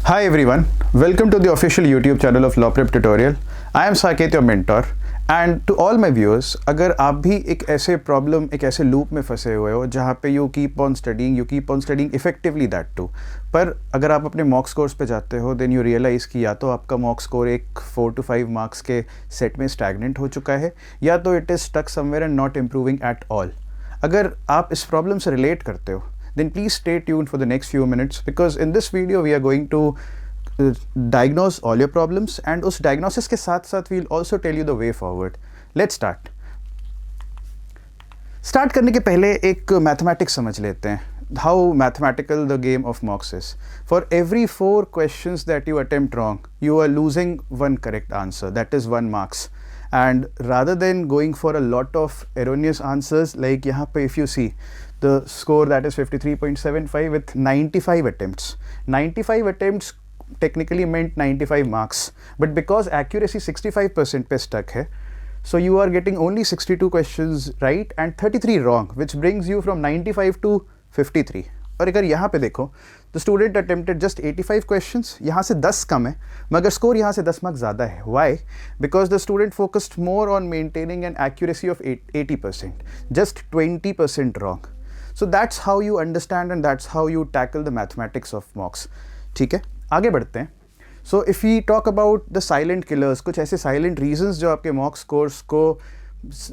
Hi everyone, welcome to the official YouTube channel of Law Prep Tutorial. I am Saket, your mentor, and to all my viewers, अगर आप भी एक ऐसे problem, एक ऐसे loop में फंसे हुए हो जहाँ पे you keep on studying effectively that too, पर अगर आप अपने मॉक स्कोर्स पे जाते हो देन यू रियलाइज़ कि या तो आपका मॉक स्कोर एक 4 to 5 मार्क्स के सेट में स्टैगनेंट हो चुका है या तो it is stuck somewhere and not improving at all. अगर आप इस प्रॉब्लम से रिलेट करते हो then please stay tuned for the next few minutes, because in this video we are going to diagnose all your problems, and उस diagnosis के साथ साथ we'll also tell you the way forward. Let's start. Start करने के पहले एक mathematics समझ लेते हैं. How mathematical the game of mocks is. For every 4 questions that you attempt wrong, you are losing one correct answer. That is 1 marks. And rather than going for a lot of erroneous answers, like यहाँ पे if you see the score that is 53.75 with 95 attempts. 95 attempts technically meant 95 marks, but because accuracy 65% पे stuck है, so you are getting only 62 questions right and 33 wrong, which brings you from 95 to 53. और अगर यहाँ पे देखो, the student attempted just 85 questions, यहाँ से 10 कम है, मगर स्कोर यहाँ से 10 मार्क्स ज़्यादा है. Why? Because the student focused more on maintaining an accuracy of 80%, just 20% wrong. So that's how you understand and that's how you tackle the mathematics of mocks. ठीक है, आगे बढ़ते हैं. So if we talk about the silent killers, कुछ ऐसे silent reasons जो आपके mock scores को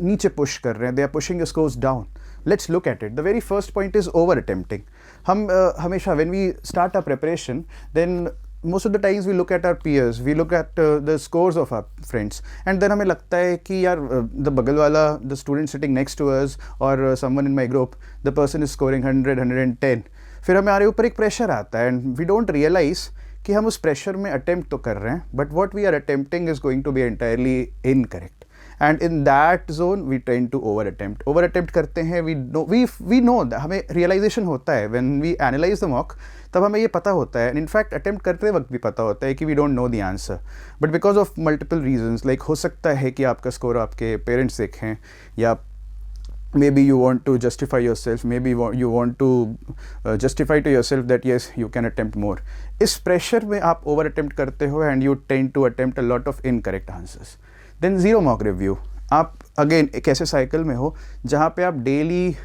नीचे push कर रहे हैं, they are pushing your scores down. Let's look at it. The very first point is over attempting. हम हमेशा when we start our preparation, then most of the times we look at our peers, we look at the scores of our friends, and then हमें लगता है कि यार the बगल वाला, the student sitting next to us or someone in my group, the person is scoring 100, 110. फिर हमारे ऊपर एक pressure आता है and we don't realize कि हम उस pressure में attempt तो कर रहे हैं, but what we are attempting is going to be entirely incorrect. And in that zone we tend to over attempt करते हैं. we know that हमें realization होता है when we analyze the mock, तब हमें ये पता होता है, in fact attempt करते वक्त भी पता होता है कि we don't know the answer, but because of multiple reasons, like हो सकता है कि आपका score आपके parents देखें, या maybe you want to justify yourself, maybe you want to justify to yourself that yes you can attempt more. इस pressure में आप over attempt करते हो and you tend to attempt a lot of incorrect answers. Then zero mock review. आप again एक ऐसे cycle में हो जहाँ पे आप डेली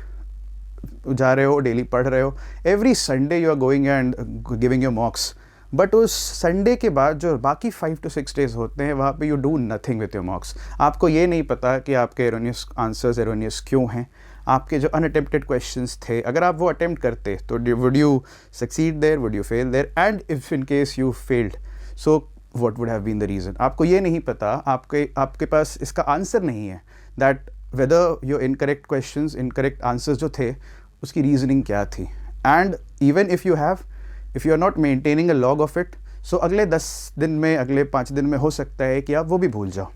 जा रहे हो, डेली पढ़ रहे हो, every Sunday you are going and giving your mocks, but उस संडे के बाद जो बाकी 5 to 6 डेज होते हैं वहाँ पे you do nothing with your मॉक्स. आपको ये नहीं पता कि आपके एरोनियस आंसर्स एरोनियस क्यों हैं, आपके जो अनअटेम्प्टेड क्वेश्चंस थे अगर आप वो अटेम्प्ट करते तो would you succeed there, would you fail there, and if in case you failed, so what would have been the reason. आपको ये नहीं पता, आपके पास इसका आंसर नहीं है that whether your incorrect questions, incorrect answers जो थे उसकी रीजनिंग क्या थी. and even if you are not maintaining a log of it, so अगले 10 दिन में, अगले 5 दिन में हो सकता है कि आप वो भी भूल जाओ,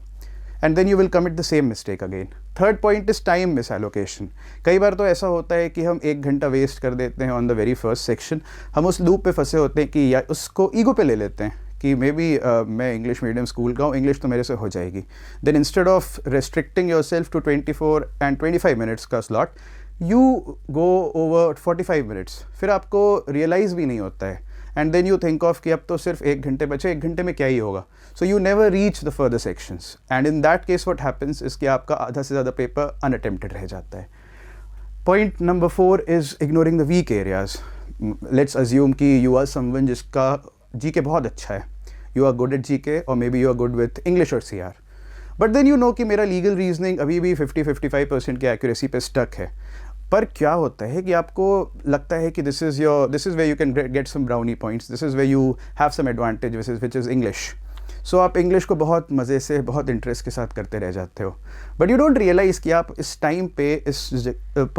and then you will commit the same mistake again. Third point is time misallocation. कई बार तो ऐसा होता है कि हम 1 घंटा वेस्ट कर देते हैं on the very first section. हम उस लूप पे फंसे होते हैं कि या उसको ईगो पे ले लेते हैं कि मे बी मैं इंग्लिश मीडियम स्कूल का हूँ, इंग्लिश तो मेरे से हो जाएगी. Then instead of restricting yourself to 24 and 25 minutes का slot, you go over 45 minutes. फिर आपको रियलाइज़ भी नहीं होता है and then you think of कि अब तो सिर्फ 1 घंटे बचे, 1 घंटे में क्या ही होगा. So you never reach the further sections, and in that case what happens is कि आपका आधा से ज़्यादा पेपर अनअटेम्प्टेड रह जाता है. Point number 4 is ignoring the weak areas. Let's assume कि यू आर समवन जिसका जीके बहुत अच्छा है, you are good at GK or maybe you are good with English or CR, but then you know कि मेरा legal reasoning अभी भी 50-55% की accuracy पे stuck है. पर क्या होता है कि आपको लगता है कि this is where you can get some brownie points, this is where you have some advantage which is English. So आप English को बहुत मज़े से, बहुत इंटरेस्ट के साथ करते रह जाते हो, but you don't realize कि आप इस टाइम पे, इस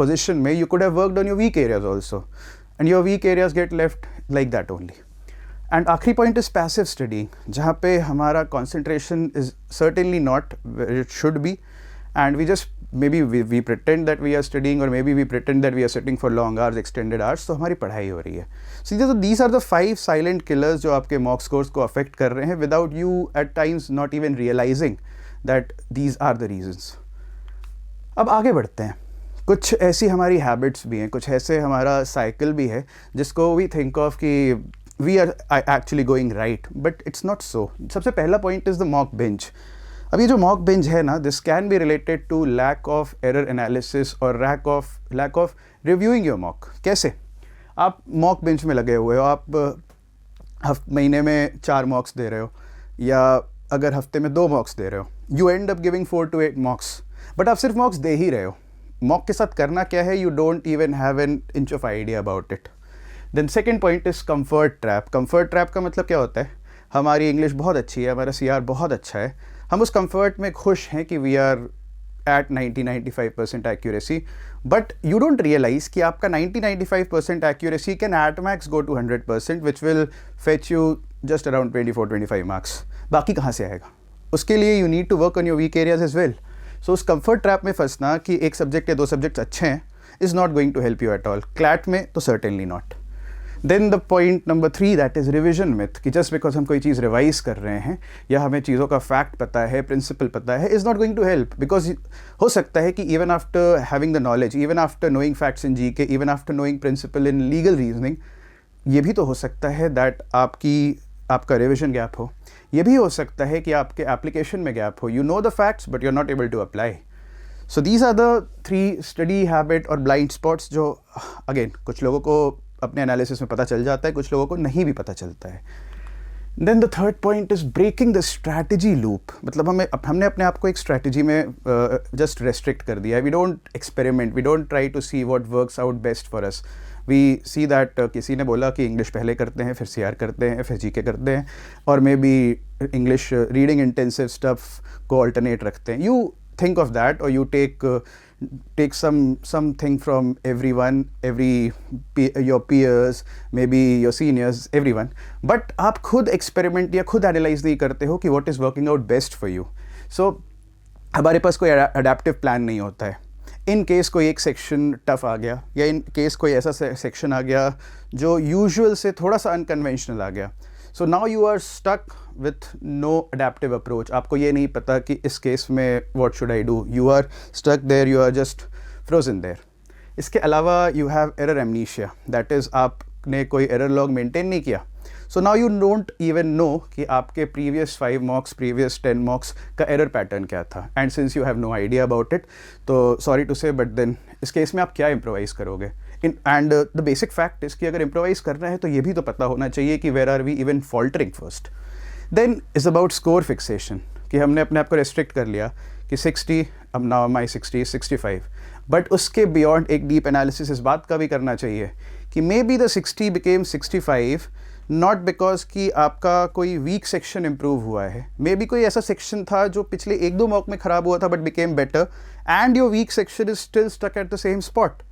position में you could have worked on your weak areas also, and your weak areas get left like that only. And आखिरी पॉइंट इज़ पैसिव स्टडी, जहाँ पे हमारा concentration is certainly not where it should be, and we just maybe we pretend that we are studying, or maybe we pretend that we are sitting for long hours, extended hours, तो हमारी पढ़ाई हो रही है. So these are the 5 silent killers जो आपके mock scores को affect कर रहे हैं without you at times not even realizing that these are the reasons. अब आगे बढ़ते हैं. कुछ ऐसी हमारी हैबिट्स भी हैं, कुछ ऐसे हमारा साइकिल भी है जिसको वी थिंक ऑफ कि we are actually going right, but it's not so. सबसे पहला point is the mock bench. अब ये जो mock bench है ना, this can be related to lack of error analysis और lack of reviewing your mock. कैसे? आप mock bench में लगे हुए हो, आप महीने में 4 mocks दे रहे हो, या अगर हफ्ते में 2 mocks दे रहे हो, you end up giving 4 to 8 mocks, but आप सिर्फ mocks दे ही रहे हो. mock के साथ करना क्या है, you don't even have an inch of idea about it. Then second point is comfort trap. Comfort trap का मतलब क्या होता है? हमारी इंग्लिश बहुत अच्छी है, हमारा CR बहुत अच्छा है, हम उस कंफर्ट में खुश हैं कि we are at 90-95% accuracy, but you don't realize कि आपका 90-95% accuracy can at max go to 100%, which will fetch you just around 24-25 marks. बाकी कहाँ से आएगा? उसके लिए you need to work on your weak areas as well. So उस comfort trap में फंसना कि एक सब्जेक्ट या 2 सब्जेक्ट्स अच्छे हैं is not going to help you at all. CLAT में तो certainly not. Then the point number 3, that is revision myth, कि जस्ट बिकॉज हम कोई चीज़ रिवाइज कर रहे हैं या हमें चीज़ों का फैक्ट पता है, प्रिंसिपल पता है, is not going to help. Because हो सकता है कि even after having the knowledge, even after knowing facts in GK, even after knowing principle in legal reasoning, ये भी तो हो सकता है दैट आपका रिविजन गैप हो. ये भी हो सकता है कि आपके एप्लीकेशन में गैप हो. You know the facts but you are not able to apply. So these are the 3 study habit और ब्लाइंड स्पॉट्स जो अगेन कुछ लोगों को अपने एनालिसिस में पता चल जाता है, कुछ लोगों को नहीं भी पता चलता है. Then the third point is breaking the strategy loop. मतलब हमने अपने आप को एक स्ट्रैटेजी में जस्ट रेस्ट्रिक्ट कर दिया है. We don't experiment, we don't try to see what works out best for us. We see that किसी ने बोला कि इंग्लिश पहले करते हैं, फिर CR करते हैं, फिर GK करते हैं, और may be English reading intensive stuff को अल्टरनेट रखते हैं. You think of that, or you take something from everyone, your peers, maybe your seniors, everyone, but आप खुद experiment या खुद analyze नहीं करते हो कि what is working out best for you. So हमारे पास कोई adaptive plan नहीं होता है. इन केस कोई एक सेक्शन टफ आ गया, या इन केस कोई ऐसा सेक्शन आ गया जो यूजुअल से थोड़ा सा अनकन्वेंशनल आ गया. So now you are stuck with no adaptive approach. आपको ये नहीं पता कि इस केस में what should I do. You are stuck there, you are just frozen there. इसके अलावा you have error amnesia, that is आपने कोई एरर लॉग मेंटेन नहीं किया. So now you don't even know कि आपके प्रीवियस 5 मॉक्स, प्रीवियस 10 मॉक्स का एरर पैटर्न क्या था. And since you have no idea about it, तो sorry to say, but then इस केस में आप क्या इम्प्रोवाइज करोगे. And the basic fact is कि अगर इम्प्रोवाइज करना है तो ये भी तो पता होना चाहिए कि where are we even faltering first. Then is about score fixation, कि हमने अपने आप को रेस्ट्रिक्ट कर लिया कि 60, अब नाउ माई 60 इज 65. बट उसके बियॉन्ड एक डीप एनालिसिस इस बात का भी करना चाहिए कि may be the 60 became 65 not because कि आपका कोई वीक सेक्शन इम्प्रूव हुआ है. मे बी कोई ऐसा सेक्शन था जो पिछले 1-2 मॉक में ख़राब हुआ था but became better, and your weak section is still stuck at the same spot.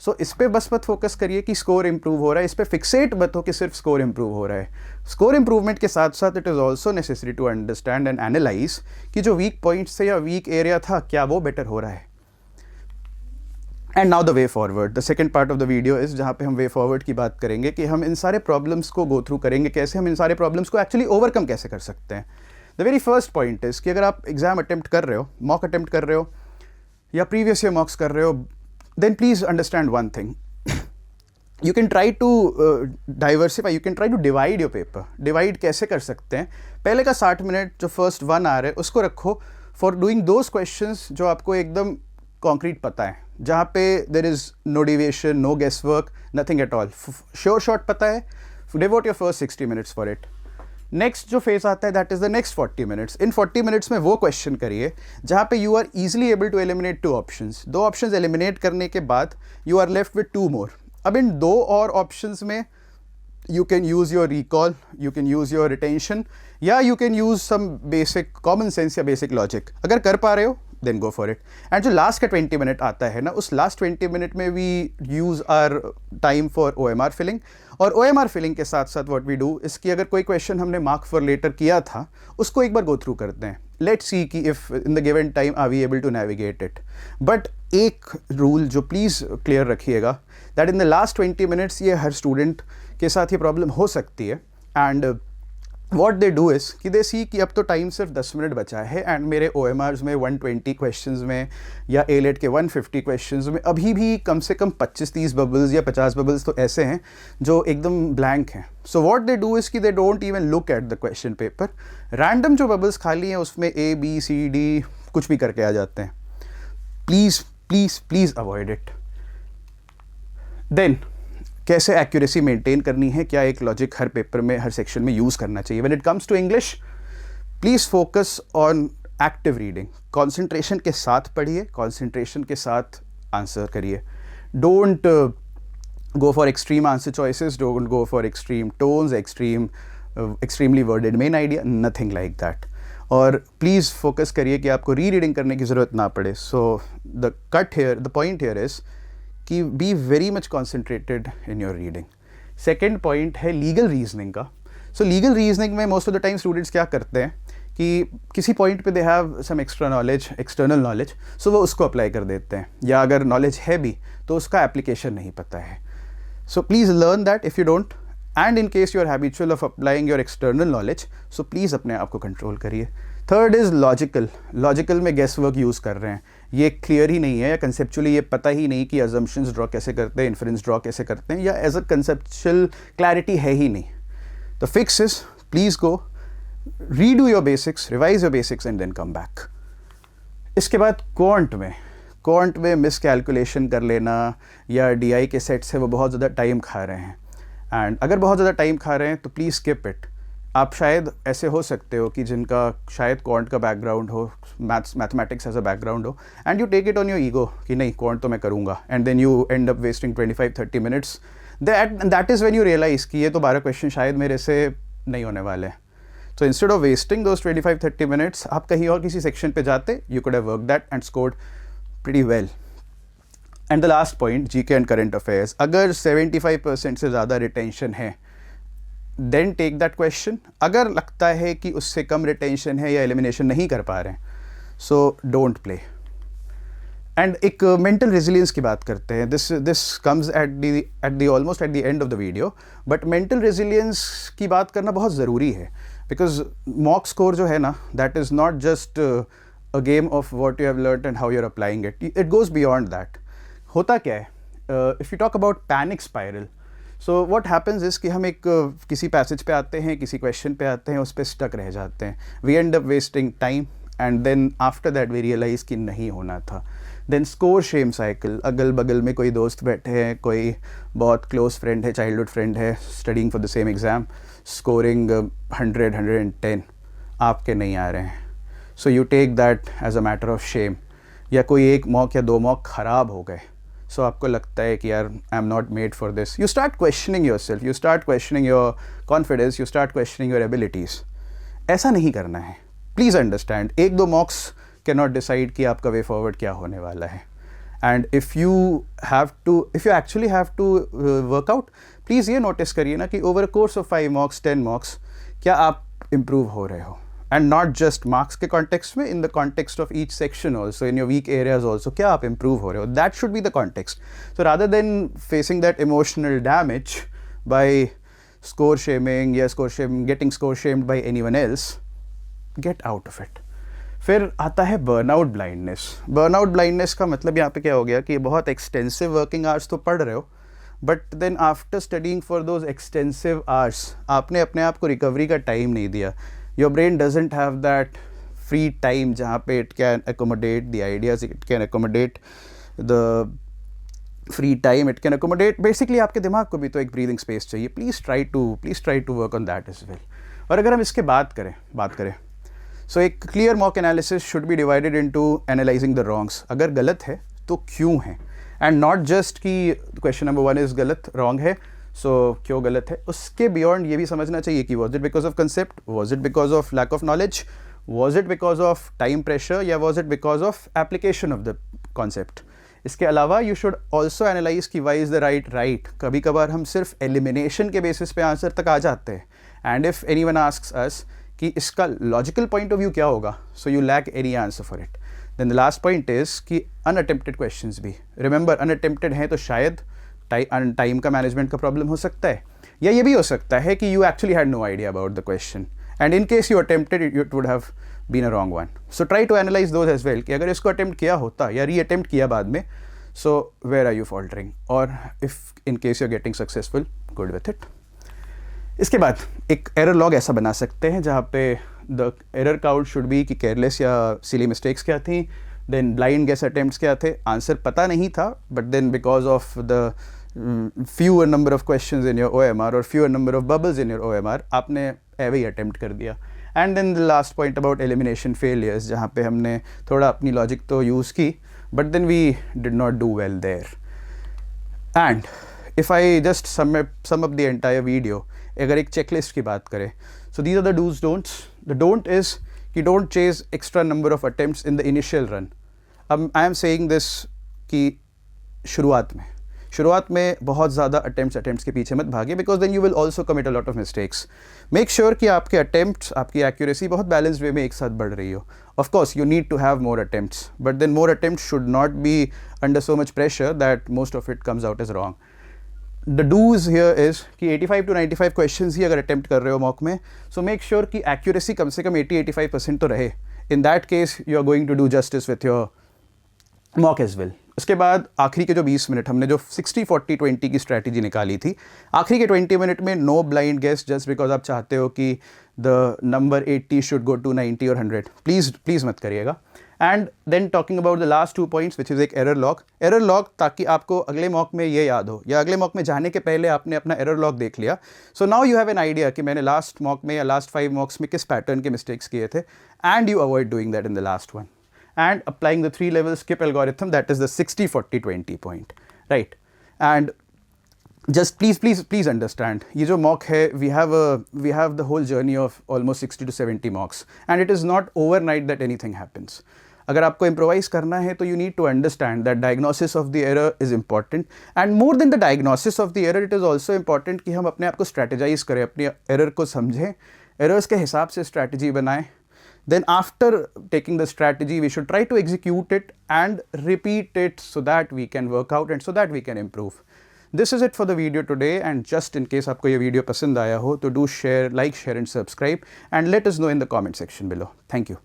So इस पर बस मत फोकस करिए कि स्कोर इम्प्रूव हो रहा है, इस पर फिक्सेट मत हो कि सिर्फ स्कोर इम्प्रूव हो रहा है. स्कोर इम्प्रूवमेंट के साथ साथ it is also necessary to understand and analyse कि जो वीक पॉइंट्स थे या वीक एरिया था, क्या वो बेटर हो रहा है. And now the way forward, the second part of the video is जहाँ पे हम वे फॉरवर्ड की बात करेंगे कि हम इन सारे प्रॉब्लम्स को गो थ्रू करेंगे, कैसे हम इन सारे प्रॉब्लम्स को एक्चुअली ओवरकम कैसे कर सकते हैं. The very first point is कि अगर आप एग्जाम अटेम्प्ट कर रहे हो, मॉक अटेम्प्ट कर रहे हो, या प्रीवियस ईयर मॉक्स कर रहे हो, then please understand one thing. You can try to diversify, you can try to divide your paper. Divide कैसे कर सकते हैं? पहले का 60 मिनट जो फर्स्ट 1 आवर है उसको रखो फॉर डूइंग दोज क्वेश्चंस जो आपको एकदम कॉन्क्रीट पता है, जहाँ पे there is no deviation, no guess work, nothing at all, sure shot पता है. Devote your first 60 minutes for it. Next जो फेज आता है that is the next 40 minutes. इन 40 मिनट्स में वो क्वेश्चन करिए जहाँ पे you are easily able to eliminate 2 options. 2 options eliminate करने के बाद you are left with 2 more. अब इन 2 और ऑप्शंस में you can use your recall, you can use your retention, या you can use some basic common sense या basic logic. अगर कर पा रहे हो then go for it. And जो लास्ट का 20 मिनट आता है ना, उस लास्ट 20 मिनट में we use our time for OMR filling. और OMR filling के साथ साथ what we do is कि अगर कोई क्वेश्चन हमने mark for later किया था उसको एक बार go through करते हैं. Let's see कि if in the given time are we able to navigate it. But एक rule जो please clear रखिएगा that in the last 20 minutes ये हर student के साथ ये प्रॉब्लम हो सकती है. And what they do is कि दे सी कि अब तो टाइम सिर्फ 10 मिनट बचा है एंड मेरे OMRs में 120 क्वेश्चंस में या ALET के 150 क्वेश्चंस में अभी भी कम से कम 25-30 बबल्स या 50 बबल्स तो ऐसे हैं जो एकदम ब्लैंक हैं. So what they do is कि they don't even look at the question paper. Random जो बबल्स खाली हैं उसमें A B C D कुछ भी करके आ जाते हैं. Please please please avoid it. Then कैसे एक्यूरेसी मेंटेन करनी है, क्या एक लॉजिक हर पेपर में हर सेक्शन में यूज़ करना चाहिए. When it comes to English, please focus on active reading. Concentration के साथ पढ़िए, कॉन्सेंट्रेशन के साथ आंसर करिए. Don't go for extreme answer choices, don't go for extreme tones, extremely worded main idea, nothing like that. और please focus करिए कि आपको री रीडिंग करने की ज़रूरत ना पड़े. So the point here is कि be very much concentrated in your reading. Second point है लीगल रीजनिंग का. सो लीगल रीजनिंग में most of the time students क्या करते हैं कि किसी पॉइंट पे they have some extra knowledge, external knowledge, so वो उसको अप्लाई कर देते हैं, या अगर नॉलेज है भी तो उसका एप्लीकेशन नहीं पता है. So please learn that if you don't, and in case you are habitual of applying your external knowledge, so please अपने आप को कंट्रोल करिए. Third is logical. लॉजिकल में गेस वर्क यूज़ कर रहे हैं, ये क्लियर ही नहीं है, या कंसेप्चुअली ये पता ही नहीं कि अजम्पशंस ड्रॉ कैसे करते हैं, इन्फरेंस ड्रॉ कैसे करते हैं, या एज अ कंसेप्चुअल क्लैरिटी है ही नहीं. The fix is please go redo your basics, revise your basics and then come back. इसके बाद क्वांट में मिस कैलकुलेशन कर लेना या DI के सेट्स है वो बहुत ज़्यादा टाइम खा रहे हैं. एंड अगर बहुत ज़्यादा टाइम खा रहे हैं तो प्लीज़ स्किप इट. आप शायद ऐसे हो सकते हो कि जिनका शायद क्वांट का बैकग्राउंड हो, मैथमेटिक्स एज अ बैकग्राउंड हो, and you take it on your ego कि नहीं क्वांट तो मैं करूँगा, and then you end up wasting 25-30 minutes. That is when you realise कि ये तो 12 क्वेश्चन शायद मेरे से नहीं होने वाले. So instead of wasting those 25-30 minutes, आप कहीं और किसी सेक्शन पे जाते, you could have work that and scored pretty well. And the last point, GK and current affairs. अगर 75% से ज़्यादा रिटेंशन है, देन टेक दैट क्वेश्चन. अगर लगता है कि उससे कम रिटेंशन है या एलिमिनेशन नहीं कर पा रहे हैं, सो डोंट प्ले. एंड एक मेंटल रेजिलियंस की बात करते हैं. This comes at the almost at the end of the video, but mental resilience की बात करना बहुत ज़रूरी है, बिकॉज मॉक स्कोर जो है ना, that is not just a game of what you have learned and how you are applying it. It goes beyond that. होता क्या है, if you talk about panic spiral, so what happens is कि हम एक किसी passage पे आते हैं, किसी क्वेश्चन पे आते हैं, उस पर स्टक रह जाते हैं. We end up wasting time and then after that we realise कि नहीं होना था. Then score shame cycle. अगल बगल में कोई दोस्त बैठे हैं, कोई बहुत क्लोज फ्रेंड है, चाइल्डहुड फ्रेंड है, studying for the same exam, scoring 100-110, आपके नहीं आ रहे हैं. So you take that as a matter of shame. या कोई एक मॉक या 2 मॉक ख़राब हो गए, सो आपको लगता है कि यार I am not made for this. You start questioning yourself, you start questioning your confidence, you start questioning your abilities. ऐसा नहीं करना है. Please understand, 1-2 mocks can not decide कि आपका वे फॉरवर्ड क्या होने वाला है. And if you actually have to work out, please ये नोटिस करिए ना कि over a course of 5 mocks 10 mocks क्या आप इम्प्रूव हो रहे हो. एंड नॉट जस्ट मार्क्स के कॉन्टेक्स्ट में, in the context of each section also, in your weak areas also, क्या आप इम्प्रूव हो रहे हो. That should be the context. So rather than facing that emotional damage by score shaming या getting score shamed by anyone else, get out of it. फिर आता है burnout blindness. Burnout blindness का मतलब यहाँ पे क्या हो गया कि बहुत एक्सटेंसिव वर्किंग आवर्स तो पढ़ रहे हो, but then after studying for those extensive hours आपने अपने आप को रिकवरी का टाइम नहीं दिया. Your brain doesn't have that free time जहाँ पे it can accommodate the ideas, it can accommodate the free time, it can accommodate basically आपके दिमाग को भी तो एक breathing space चाहिए. Please try to work on that as well. और अगर हम इसके बात करें so एक clear mock analysis should be divided into analyzing the wrongs. अगर गलत है तो क्यों है, and not just कि question number 1 is गलत, wrong है, सो क्यों गलत है. उसके बियॉन्ड ये भी समझना चाहिए कि was it because of concept, was it because of lack of knowledge, was it because of time pressure, या was it because of application of the concept. इसके अलावा यू शुड ऑल्सो एनालाइज कि why is the right. कभी कभार हम सिर्फ elimination के basis पे आंसर तक आ जाते हैं, and if anyone asks us कि इसका लॉजिकल पॉइंट ऑफ व्यू क्या होगा, so you lack any answer for it. Then the last point is कि अनअटेम्प्टेड क्वेश्चंस भी. रिमेंबर, अनअटेम्प्टेड हैं तो शायद टाइम का मैनेजमेंट का प्रॉब्लम हो सकता है, या ये भी हो सकता है कि you actually had no idea about the question and in case you attempted it, it would have been a wrong one. So try to analyze those as well कि अगर इसको attempt किया होता या re-attempt किया बाद में, so where are you faltering, or if in case you're getting successful, good with it. इसके बाद एक एरर लॉग ऐसा बना सकते हैं जहाँ पे the error count should be कि केयरलेस या सिली मिस्टेक्स क्या थी, देन ब्लाइंड गेस अटेम्प्ट्स क्या थे, आंसर पता नहीं था, but then because of the fewer number of questions in your OMR or fewer number of bubbles in your OMR, आपने एवे ही अटेम्प्ट कर दिया. And then the last point about elimination failures, जहाँ पे हमने थोड़ा अपनी लॉजिक तो यूज़ की, but then we did not do well there. And if I just sum up the entire video, अगर एक चेकलिस्ट की बात करें, so these are the dos don'ts. The don't is कि don't chase extra number of attempts in the initial run. अब I am saying this कि शुरुआत में बहुत ज़्यादा अटेम्प्ट्स के पीछे मत भागिए, because then you will also commit a lot of mistakes. Make sure कि आपके अटेम्प्ट्स, आपकी एक्यूरेसी बहुत बैलेंस्ड वे में एक साथ बढ़ रही हो. Of course you need to have more attempts, but then more attempts should not be under so much pressure that most of it comes out as wrong. The dos here is कि 85 to 95 questions ही अगर attempt कर रहे हो mock में, so make sure कि accuracy कम से कम 80-85% तो रहे. In that case you are going to do justice with your mock as well. उसके बाद आखिरी के जो 20 मिनट हमने जो 60-40-20 की स्ट्रैटेजी निकाली थी, आखिरी के 20 मिनट में no blind guess, just because आप चाहते हो कि the number 80 should go to 90 और 100. प्लीज़ मत करिएगा. And then talking about the last 2 points which is एक एरर लॉग, ताकि आपको अगले मॉक में ये याद हो, या अगले मॉक में जाने के पहले आपने अपना एरर लॉग देख लिया. सो now you have an idea कि मैंने लास्ट मॉक में या लास्ट 5 मॉक्स में किस पैटर्न के मिस्टेक्स किए थे, and you avoid doing that in the last one. And applying the 3-level skip algorithm, that is the 60-40-20 point, right? And just please understand, ये जो mock है, we have the whole journey of almost 60 to 70 mocks, and it is not overnight that anything happens. अगर आपको improvise करना है तो you need to understand that diagnosis of the error is important, and more than the diagnosis of the error, it is also important कि हम अपने आप को strategize करें, अपनी error को समझें, errors के हिसाब से strategy बनाएं. Then after taking the strategy, we should try to execute it and repeat it so that we can work out and so that we can improve. This is it for the video today, and just in case आपको ये video पसंद आया हो तो do share, like, share and subscribe, and let us know in the comment section below. Thank you.